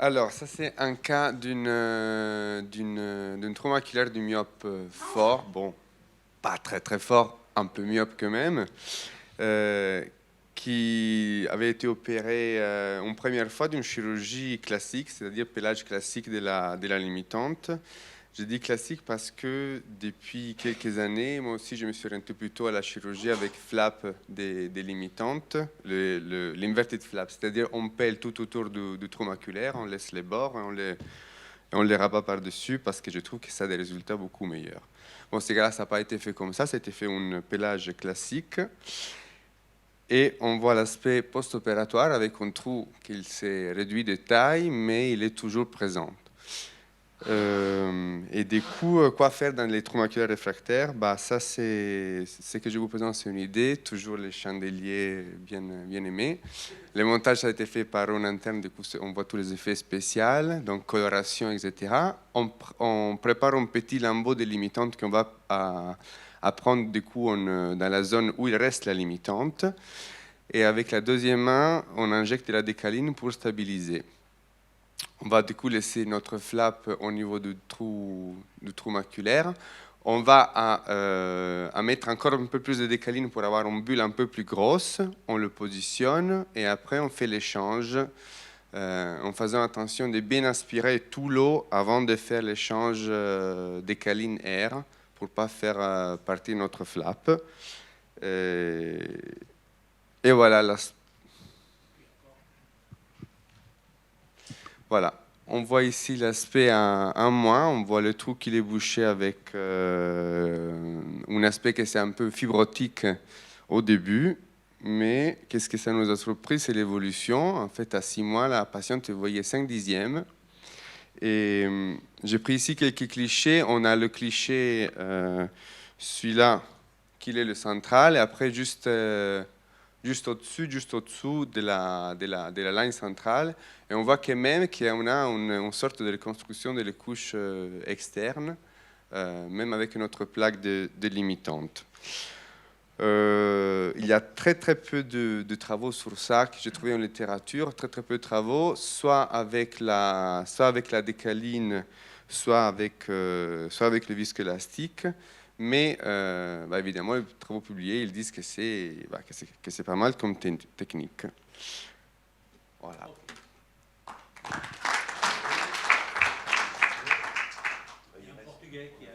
Alors, ça c'est un cas d'une trauma oculaire du myope fort, bon, pas très très fort, un peu myope quand même, euh, qui avait été opéré une première fois d'une chirurgie classique, c'est-à-dire pelage classique de la limitante. Je dis classique parce que depuis quelques années, moi aussi, je me suis orienté plutôt à la chirurgie avec flap des limitantes, l'inverted flap, c'est-à-dire on pèle tout autour du trou maculaire, on laisse les bords et on les rabat par-dessus parce que je trouve que ça a des résultats beaucoup meilleurs. Bon, ces gars-là, ça n'a pas été fait comme ça a été fait un pélage classique. Et on voit l'aspect post-opératoire avec un trou qui s'est réduit de taille, mais il est toujours présent. Et du coup, quoi faire dans les trous maculaires réfractaires? Bah, ça, c'est ce que je vous présente, c'est une idée. Toujours les chandeliers bien aimés. Le montage ça a été fait par un interne, du coup, on voit tous les effets spéciaux, donc coloration, etc. On prépare un petit lambeau délimitante qu'on va à prendre du coup dans la zone où il reste la limitante. Et avec la deuxième main, on injecte la décaline pour stabiliser. On va du coup laisser notre flap au niveau du trou maculaire. On va à mettre encore un peu plus de décaline pour avoir une bulle un peu plus grosse. On le positionne et après on fait l'échange en faisant attention de bien aspirer tout l'eau avant de faire l'échange décaline-air pour ne pas faire partir notre flap. Et voilà, voilà. On voit ici l'aspect en moins. On voit le trou qui est bouché avec un aspect qui est un peu fibrotique au début. Mais qu'est-ce que ça nous a surpris? C'est l'évolution. En fait, à 6 mois, la patiente voyait 5 dixièmes. Et j'ai pris ici quelques clichés. On a le cliché, celui-là, qui est le central. Et après, juste au-dessous de la ligne centrale. Et on voit quand même qu'on a une sorte de reconstruction des couches externes, même avec notre plaque de limitante. Il y a très très peu de travaux sur ça que j'ai trouvé en littérature, très très peu de travaux, soit avec la décaline, soit avec le viscoélastique. Mais bah, évidemment, les travaux publiés, ils disent que c'est pas mal comme technique. Voilà. Il y a un Portugais qui